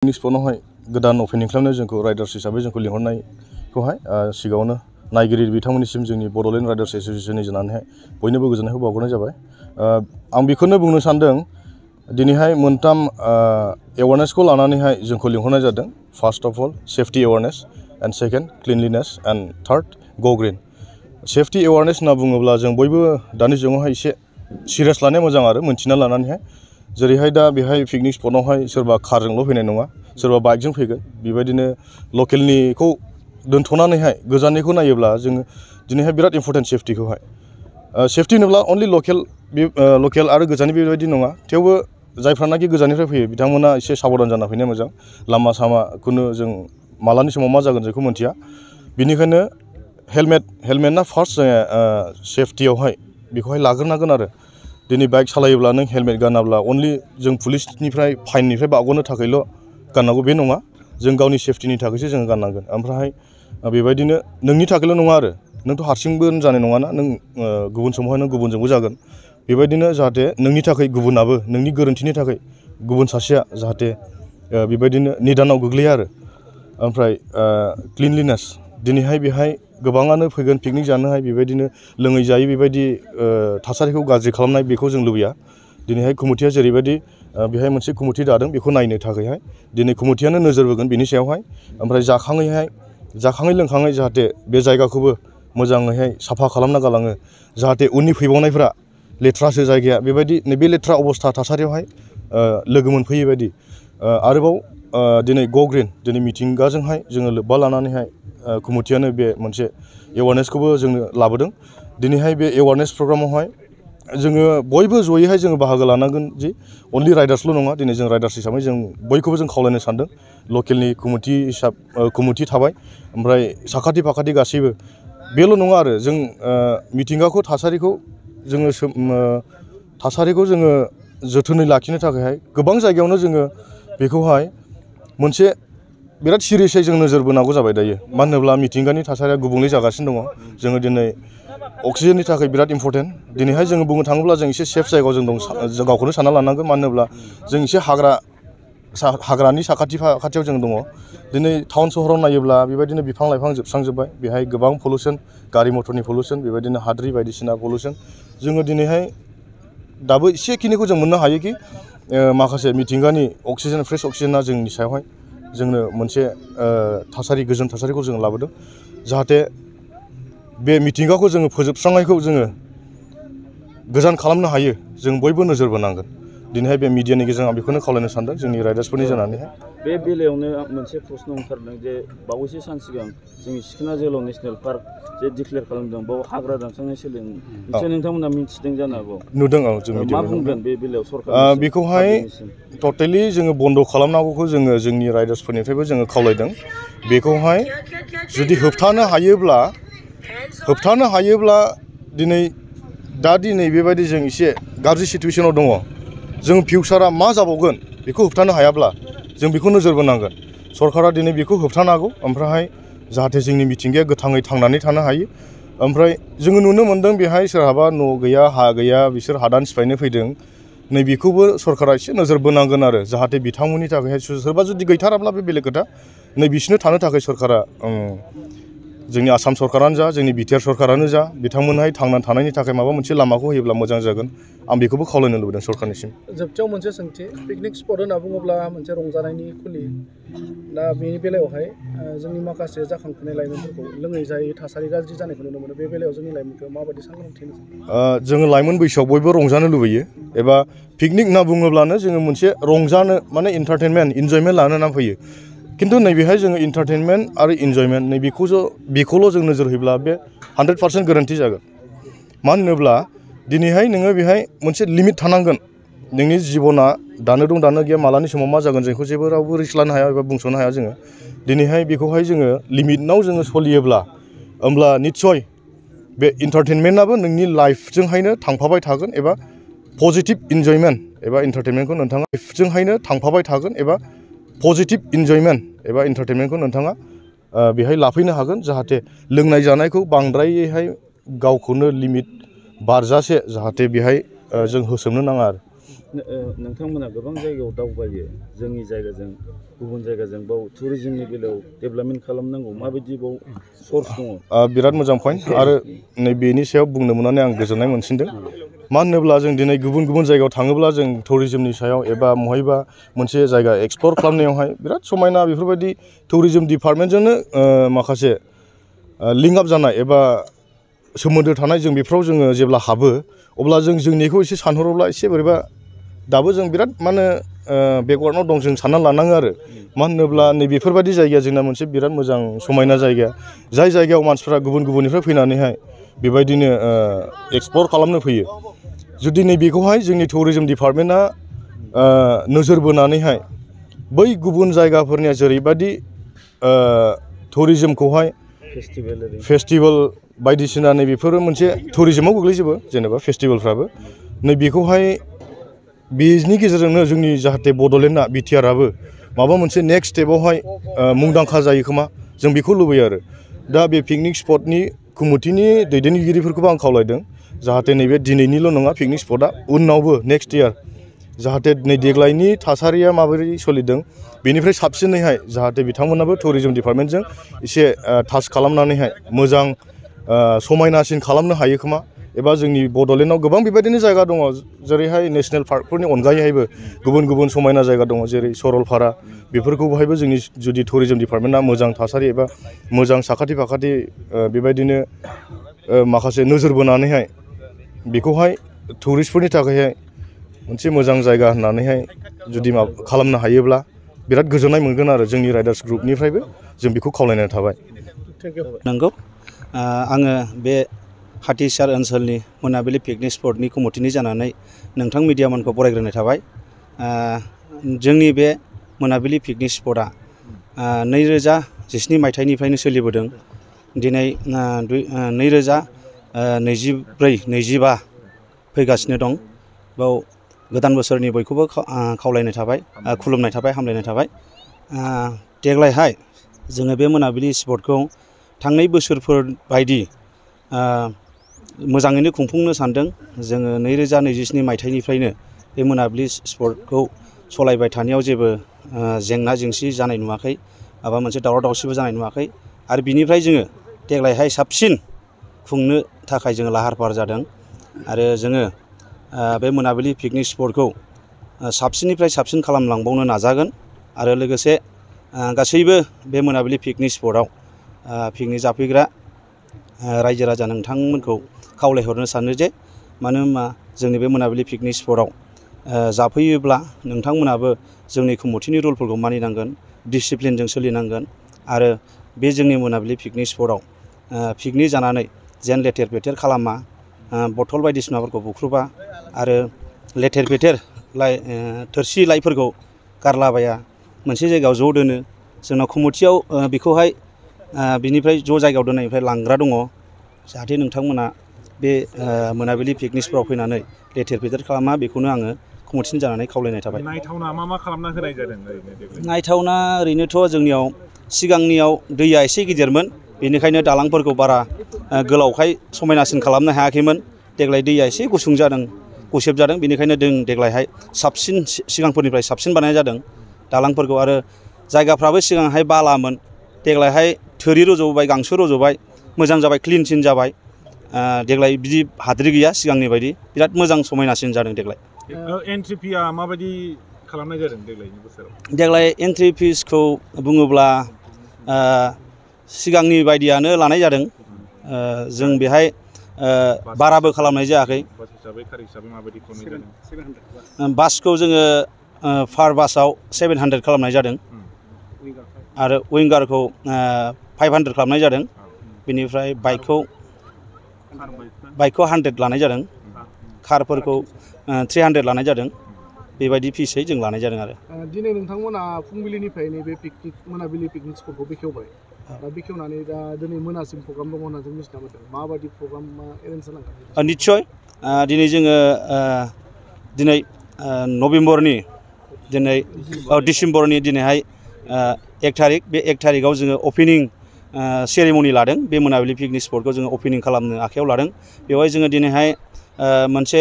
Picnic स्पटआवहाय गोदान opening खालामनाय जोंखौ राइडार्स हिसाबै जोंखौ लिंहरनायखौहाय सिगाङावनो नायगिरि बिथांमोननिसिम जोंनि बड'लेण्ड राइडार्स एस'सिएशननि जानानैहाय बयनोबो गोजोननायखौ बावहरनाय जाबाय। आं बेखौनो बुंनो सानदों दिनैहाय मोनथाम एवारनेसखौ लानानैहाय जोंखौ लिंहरनाय जादों। First of all safety awareness and second cleanliness and third go green. Safety awareness होनना बुङोब्ला जों बयबो दानि जुगावहाय एसे सिरियास लानाया मोजां आरो मोनथिना लानानैहाय जेरैहाय दा बेहाय पिकनिक स्पटआवहाय सोरबा कारजोंल' फैनाय नङा, सोरबा बाइकजों फैगोन। बेबायदिनो लकेलनिखौ दोनथ'नानैहाय गोजाननिखौ नायोब्ला जोङो दिनैहाय बिराद इम्परटेन्ट सेफ्टिखौहाय। सेफ्टि होनोब्ला अनलि लकेल आरो गोजाननि बेबायदि नङा, थेवबो जायफ्रानाखि गोजाननिफ्राय फैयो बिथांमोना एसे साबधान जाना फैनाया मोजां। लामा सामाखौनो जों मालानि समाव मा जागोन जोंखौ मोनथिया। बेनिखायनो हेलमेटना फार्स्ट जोङो सेफ्टियावहाय बेखौहाय लाग्रोनांगोन आरो। दिनै बाइक सालायोब्ला नों हेलमेट गानाब्ला अनलि जों पुलिसनिफ्राय फाइननिफ्राय बारग'नो थाखायल' गाननांगौ बे नङा, जों गावनि सेफ्टिनि थाखायसो जोङो गाननांगोन। ओमफ्राय बेबायदिनो नोंनि थाखायल' नङा आरो, नोंथ' हारसिंबो जानाय नङाना, नों गुबुन समावहाय नों गुबुनजोंबो जागोन। बेबायदिनो जाहाथे नोंनि थाखाय गुबुनाबो नोंनि गोरोन्थिनि थाखाय गुबुन सासेया जाहाथे बेबायदिनो निदानाव गोग्लैया आरो। ओमफ्राय क्लिनलिनेस, दिनैहाय बेहाय गोबाङानो फैगोन पिकनिक जानोहाय बेबायदिनो लोङै जायै बेबायदि थासारिखौ गाज्रि खालामनाय बेखौ जों लुबैया। दिनैहाय कमिटिया जेरैबायदि बेहाय मोनसे कमिटि दादों बेखौ नायनो थाखायहाय दिनै कमिटियानो नोजोर बोगोन बेनि सायावहाय। ओमफ्राय जाखाङै लोंखाङै जाहाथे बे जायगाखौबो मोजाङैहाय साफा खालामना गालाङो, जाहाथे उननि फैबावनायफ्रा लेथ्रासो जायगाया बेबायदि नैबे लेथ्रा अबस्था थासारियावहाय लोगो मोनफैयै बायदि। आरोबाव दिनै गो ग्रिन, दिनै मिथिंगाजोंहाय जोङो लोब्बा लानानैहाय कमिटियानो बे मोनसे एवारनेसखौबो जोंनो लाबोदों। दिनैहाय बे एवारनेस प्रग्रामावहाय जोङो बयबो जयैहाय जोङो बाहागो लानांगोन। जि अनलि राइडार्सल' नङा, दिनै जों राइडार्स हिसाबै जों बयखौबो जों खावलायनो सानदों। लकेलनि कमिटि थाबाय, ओमफ्राय साखाथि फाखाथि गासैबो बेल' नङा आरो जों मिथिंगाखौ थासारिखौ जोङो जोथोनै लाखिनो थाखायहाय गोबां जायगायावनो जोङो बेखौहाय मोनसे बिराद सिरियासै जों नोजोर बोनांगौ जाबाय दायो। मानो होनोब्ला मिथिंगानि थासारिया गुबुंले जागासिनो दङ। जोङो दिनै अक्सिजेननि थाखाय बिराद इम्परटेन्ट। दिनैहाय जोङो बुंनो थाङोब्ला जों एसे सेफ जायगायाव जों दं, जों गावखौनो सानना लानांगोन। मानो होनोब्ला जों एसे हाग्रानि साखाथियाव जों दङ। दिनै टाउन सहराव नायोब्ला बेबायदिनो बिफां लाइफां जोबस्रांजोब्बाय, बेहाय गोबां पलिउसन, गारि मटरनि पलिउसन, बेबायदिनो हाद्रि बायदिसिना पलिउसन। जोङो दिनैहाय दाबो एसेखिनिखौ जों मोननो हायोखि माखासे मिथिंगानि अक्सिजेन, फ्रेश अक्सिजेना जोंनि सायावहाय जोंनो मोनसे गोजोन थासारिखौ जों लाबोदों। जाहाथे बे मिथिंगाखौ जोङो फोजोबस्रांनायखौ जोङो गोजान खालामनो हायो, जों बयबो नोजोर बोनांगोन। दिनैहाय बे मिडियानि गेजेरजों आं बेखौनो खावलायनो सानदों जोंनि राइडार्सफोरनि जानानैहाय। बे बेलायावनो मोनसे प्रश्न ओंखारदों जे बावैसो सान सिगां जोंनि सिखोना जोहोलाव नेसनेल पार्क जे डिक्लेयार खालामदों, बाव हाग्रा दानस्रांनाय सोलिदों, निसय नोंथांमोना मिथिदों जानो हागौ। नुदों, औ, जों मा बुंगोन बे बेलायाव सरकार बेखौहाय टटेलि जोङो बन्द' खालामनांगौखौ जोङो जोंनि राइडार्सफोरनिफ्रायबो जोङो खावलायदों। बेखौहाय जुदि होबथानो हायोब्ला दिनै बेबायदि जों एसे गाज्रि सिटुवेसनाव दङ। जों फिउचारा मा जाबावगोन बेखौ होबथानो हायाब्ला जों बेखौ नोजोर बोनांगोन। सरकारा दिनै बेखौ होबथानांगौ, ओमफ्राय जाहाथे जोंनि मिथिंगाया गोथाङै थांनानै थानो हायो। ओमफ्राय जोङो नुनो मोन्दों बेहाय सोरहाबा न' गैया, हा गैया, बिसोर हादान सिफायनो फैदों। नैबेखौबो सरकारा एसे नोजोर बोनांगोन आरो, जाहाथे बिथांमोननि थाखायहाय सोरबा जुदि गैथाराब्ला बे बेलेग खोथा। बिसोरनो थानो थाखाय सरकारा, जोंनि आसाम सरकारानो जा, जोंनि बिटिआर सरकारानो जा, बिथांमोनहाय थांनानै थानायनि थाखाय माबा मोनसे लामाखौ होयोब्ला मोजां जागोन। आं बेखौबो खावलायनो लुबैदों सरकारनिसिम। जोबथियाव मोनसे सोंथि, पिकनिक स्पट होनना बुङोब्ला मोनसे रंजानायनि खुलि। दा बेनि बेलायावहाय जोंनि माखासे जाखांफुनाय लाइमोनफोरखौ लोङै जायै थासारि गाज्रि जानायखौ नुनो मोनो। बे बेलायाव जोंनि लाइमोनखौ माबायदि सांग्रांथि होनो सानो? जोङो लाइमोन बैसोआव बयबो रंजानो लुबैयो, एबा पिकनिक होनना बुङोब्लानो जोङो मोनसे रंजानो माने इन्टारटेनमेन्ट, इन्जयमेन्ट लानो होनना फैयो। खिन्थु नैबेहाय जोङो इन्टारटेनमेन्ट आरो इन्जयमेन्ट बेखौल' जों नोजोर होयोब्ला बे 100% गोरोन्थि जागोन। मानो होनोब्ला दिनैहाय नोङो बेहाय मोनसे लिमिट थानांगोन। नोंनि जिबना दानो दं दानो गैया, मालानि समाव मा जागोन जोंखौ जेबो रावबो रिस्क लानो हाया एबा बुंस'नो हाया जोङो। दिनैहाय बेखौहाय जोङो लिमिटआव जोङो सोलियोब्ला होमब्ला निस्सय बे इन्टारटेनमेन्टआबो नोंनि लाइफजोंहायनो थांफाबाय थागोन, एबा पजिटिभ इन्जयमेन्ट एबा इन्टारटेनमेन्टखौ नोंथाङा लाइफजोंहायनो थांफाबाय थागोन, एबा पजिटिभ इन्जयमेन्ट एबा इन्टारटेनमेन्टखौ नोंथाङा बेहाय लाफैनो हागोन। जाहाथे लोंनाय जानायखौ बांद्रायैहाय गावखौनो लिमिट बारजासे जाहाथे बेहाय जों होसोमनो नाङा आरो। नोंथांमोना गोबां जायगायाव दावबायो जोंनि जायगाजों गुबुन जायगाजों बाव टुरिजमनि बेलायाव डेभेलपमेन्ट खालामनांगौ माबायदि बाव सर्स दङ? बिराद मोजां पइन्ट आरो नैबेनि सायाव बुंनो मोननानै आं गोजोननाय मोनसिनदों। मानो होनोब्ला जों दिनै गुबुन गुबुन जायगायाव थाङोब्ला जों टुरिजमनि सायाव एबा महायबा मोनसे जायगा एक्सप्लर खालामनायावहाय बिराद समायना बेफोरबायदि टुरिजम डिपार्टमेन्टजोंनो माखासे लिंक आप जानाय एबा सोमोन्दो थानाय जों बेफोराव जोङो जेब्ला हाबो अब्ला जों जोंनिखौ एसे सानहरोब्ला एसे बोरैबा दाबो जों बिराद मा होनो बेकवार्डआव दं जों सानना लानाङो आरो। मानो होनोब्ला नैबेफोरबायदि जायगाया जोंना मोनसे बिराद मोजां समायना जायगा जाय जायगायाव मानसिफ्रा गुबुन गुबुननिफ्राय फैनानैहाय बेबायदिनो एक्सप्लर खालामनो फैयो। जुदि नैबेखौहाय जोंनि टुरिजम डिपार्टमेन्टआ नोजोर बोनानैहाय बै गुबुन जायगाफोरनिया जेरैबायदि टुरिजमखौहाय फेस्टिभेल बायदिसिना नैबेफोरो मोनसे टुरिजमाव गोग्लैजोबो जेनेबा फेस्टिभेलफ्राबो नैबेखौहाय बेनि गेजेरजोंनो जोंनि जाहाथे बड'लेण्डआ बिटिआरआबो माबा मोनसे नेक्स्ट स्टेपआवहाय मुंदांखा जायो खोमा जों बेखौ लुबैयो आरो। दा बे पिकनिक स्पटनि कमिटिनि दैदेनगिरिफोरखौबो आं खावलायदों जाहाथे नैबे दिनैनिल' नङा पिकनिक स्पटआ उनावबो नेक्स्ट इयार जाहाथे नै देग्लायनि थासारिया माबोरै सोलिदों बेनिफ्राय साबसिनैहाय जाहाथे बिथांमोनाबो टुरिजम डिपार्टमेन्टजों एसे टाच खालामनानैहाय मोजां समायनासिन खालामनो हायो खोमा एबा जोंनि बड'लेण्डआव गोबां बेबायदिनो जायगा दङ जेरैहाय नेसनेल पार्कफोरनि अनगायैहायबो गुबुन गुबुन समायना जायगा दङ जेरै सरलपारा बेफोरखौहायबो जोंनि जुदि टुरिजम डिपार्टमेन्टआ मोजां थासारि एबा मोजां साखाथि फाखाथि बेबायदिनो माखासे नोजोर बोनानैहाय बेखौहाय टुरिस्टफोरनि थाखायहाय मोनसे मोजां जायगा होननानैहाय जुदि खालामनो हायोब्ला बिराद गोजोननाय मोनगोन आरो जोंनि राइडार्स ग्रुपनिफ्रायबो जों बेखौ खावलायनाय थाबाय। नंगौ आङो बे हाथिसार ओनसोलनि मोनाबिलि पिकनिक स्पटनि कमिटिनि जानानै नोंथां मिडियामोनखौ बरायग्रोनाय थाबाय। जोंनि बबे मोनाबिलि पिकनिक स्पटआ 2017 मायथाइनिफ्रायनो सोलिबोदों। दिनै 2024-25 फैगासिनो दं। बाव गोदान बोसोरनि बयखौबो खावलायनाय थाबाय, खुलुमनाय थाबाय, हामलायनाय थाबाय। देग्लायहाय जोङो बे मोनाबिलि स्पटखौ थांनाय बोसोरफोर बायदि मोजाङैनो खुंफुंनो सानदों। जोङो 2027 मायथाइनिफ्रायनो बे मोनाबिलि स्पटखौ सालायबाय थानायाव जेबो जेंना जेंसि जानाय नुवाखै, माबा मोनसे दावराव दावसिबो जानाय नुवाखै आरो बिनिफ्राय जोङो देग्लायहाय साबसिन खुंनो थाखाय जोङो लाहार फाहार जादों आरो जोङो बे मोनाबिलि पिकनिक स्पटखौ साबसिननिफ्राय साबसिन खालामलांबावनो नाजागोन आरो लोगोसे गासैबो बे मोनाबिलि पिकनिक स्पटआव पिकनिक जाफैग्रा रायजो राजा नोंथांमोनखौ खावलायहरनो सानो जे मानो होनबा जोंनि बे मोनाबिलि पिकनिक स्पटआव जाफैयोब्ला नोंथांमोनाबो जोंनि कमिटिनि रुलफोरखौ मानिनांगोन, डिसिप्लिनजों सोलिनांगोन आरो बे जोंनि मोनाबिलि पिकनिक स्पटआव पिकनिक जानानै जेन लेथेर फेथेर खालामा, बथल बायदिसिनाफोरखौ बुख्रुबा आरो लेथेर फेथेर थोरसि लाइफोरखौ गारलाबाया, मोनसे जायगायाव ज' दोनो। जोंनाव कमिटियाव बेखौहाय बिनिफ्राय ज' जायगायाव दोननायनिफ्राय लांग्रा दङ। जाहाथे नोंथांमोना बे मोनाबिलि पिकनिक स्पटआव फैनानै लेथेर फेथेर खालामा बेखौनो आङो कमिटिनि जानानै खावलायनाय थाबाय। नायथावना मा खालामना होनाय जादों? नायथावना ओरैनोथ' जोंनियाव सिगांनियाव दैया एसे गिदिरमोन, बेनिखायनो दालांफोरखौ बारा गोलावखाय समायनासिन खालामनो हायाखैमोन। देग्लाय दैया एसे गुसुं जादों, गुसेब जादों, बेनिखायनो जों देग्लायहाय साबसिन सिगांफोरनिफ्राय साबसिन बानायनाय जादों दालांफोरखौ। आरो जायगाफ्राबो सिगांहाय बालामोन, देग्लायहाय थोरि रज'बाय, गांसो रज'बाय, मोजां जाबाय, क्लिनसिन जाबाय। देग्लाय बिदि हाद्रि गैया सिगांनि बायदि, बिराद मोजां समायनासिन जादों देग्लाय। एन्ट्रि फिया माबायदि खालामनाय जादों देग्लायनि बोसोराव? देग्लाय एन्ट्रि फिसखौ बुङोब्ला सिगांनि बायदियानो लानाय जादों। जों बेहाय बाराबो खालामनाय जायाखै। बासखौ जोङो पार बासाव 700 खालामनाय जादों आरो विंगारखौ 500 खालामनाय जादों। बेनिफ्राय बाइकखौ 100 लानाय जादों, कारफोरखौ 300 लानाय जादों। बेबायदि फिसै जों लानाय जादों आरो। दिनै नोंथांमोना फुंबिलिनिफ्राय नैबे मोनाबिलि पिकनिक स्पटखौ बेखेवबाय। दा बेखेवनानै दा दिनै मोनासिम प्रग्राम दङ होनना जों मिथिना मोनदों। माबायदि प्रग्रामा एरेन्ज जालांगोन? निस्सय दिनै जोङो दिनै नभेम्बरनि डिसेम्बरनि दिनैहाय 1 थारिख, बे 1 थारिखआव जोङो अपेनिं सेरेमनि लादों। बे मोनाबिलि पिकनिक स्पटखौ जोङो अपेनिं खालामनो आखायाव लादों। बेवहाय जोङो दिनैहाय मोनसे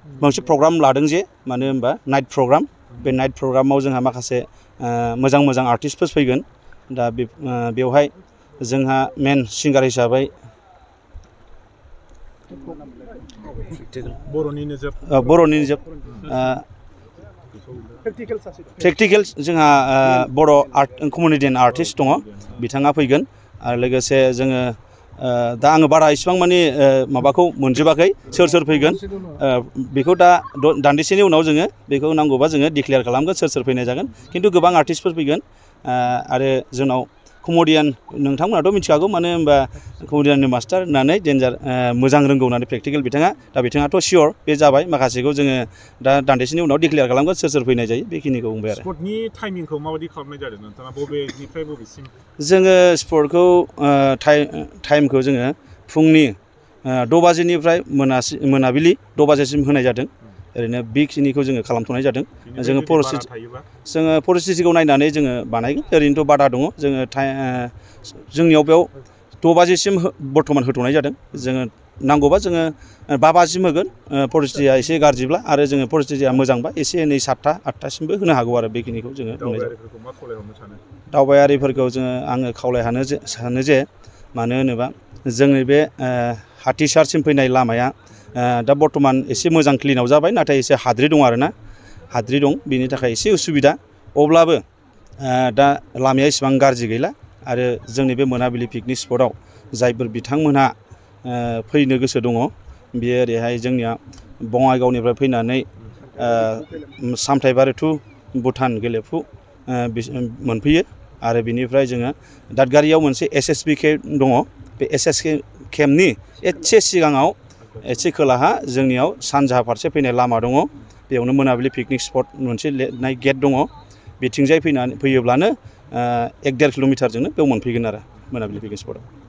मोनसे प्रग्राम लादों जे मानो होनबा नाइट प्रग्राम बे नाइट प्रग्रामाव जोंहा माखासे मोजां मोजां आर्टिस्टफोर फैगोन दा बेवहाय जोंहा मेन सिंगार हिसाबै बर'नि नोजोर प्रेक्टिकेल जोंहा बर' आर्ट कमेडियान आर्टिस्ट दङ बिथाङा फैगोन आरो लोगोसे जोङो दा आङो बारा इसिबां माने माबाखौ मोनजोबाखै सोर फैगोन बेखौ दा दान्दिसेनि उनाव जोङो बेखौ नांगौबा जोङो डिक्लेयार खालामगोन सोर फैनाय जागोन खिन्थु गोबां आर्टिस्टफोर फैगोन आरो जोंनाव कमेडियान नोंथांमोनाथ' मिथिखागौ मानो होनबा कमेडियाननि मास्टार होननानै डेन्जार मोजां रोंगौ होननानै प्रेक्टिकेल बिथाङाथ' सियर बे जाबाय माखासेखौ जोङो दा दान्दिसेनि उनाव डिक्लेयार खालामगोन सोर फैनाय जायो बेखिनिखौ बुंबाय आरो स्पर्टनि टाइमिंखौ माबायदि खालामनाय जादों नोंथाङा बबेनिफ्राय बबेसिम जोङो स्पर्टखौ टाइमखौ जोङो फुंनि 6 बाजिनिफ्राय मोनाबिलि 6 बाजिसिम होनाय जादों ओरैनो बेखिनिखौ जोङो खालामथ'नाय जादों जोङो परिस्थितिखौ नायनानै जोङो बानायगोन ओरैनोथ' बादा दङ जोङो जोंनियाव बेयाव 6 बाजिसिम बर्थमान होथ'नाय जादों जोङो नांगौबा जोङो 5 बाजिसिम होगोन परिस्थितिया एसे गाज्रिब्ला आरो जोङो परिस्थितिया मोजांबा एसे एनै 7टा 8टासिमबो होनो हागौ आरो बेखिनिखौ जोङो बुंनाय जादों दावबायारिफोरखौ आङो खावलायनो सानो जे मानो होनोबा जोंनि बे हाथिसारसिम फैनाय लामाया दा बर्थमान एसे मोजां क्लिनाव जाबाय नाथाय एसे हाद्रि दं आरोना हाद्रि दं बेनि थाखाय एसे उसुबिदा अब्लाबो दा लामाया इसेबां गाज्रि गैला आरो जोंनि बे मोनाबिलि पिकनिक स्पटआव जायफोर बिथांमोनहा फैनो गोसो दङ बेयो ओरैहाय जोंनिया बङाइगावनिफ्राय फैनानै सामथाइबारि टु भुटान गेलेफु मोनफैयो आरो बिनिफ्राय जोङो दादगारियाव मोनसे SSB केम्प दङ बे SSB केम्पनि एसे सिगाङाव एसे खोलाहा जोंनियाव सानजाहा फारसे फैनाय लामा दङ बेयावनो मोनाबिलि पिकनिक स्पट मोनसे लिरनाय गेट दङ बिथिंजाय फैयोब्लानो 1-1.5 किल'मिटारजोंनो बेयाव मोनफैगोन आरो मोनाबिलि पिकनिक स्पटआव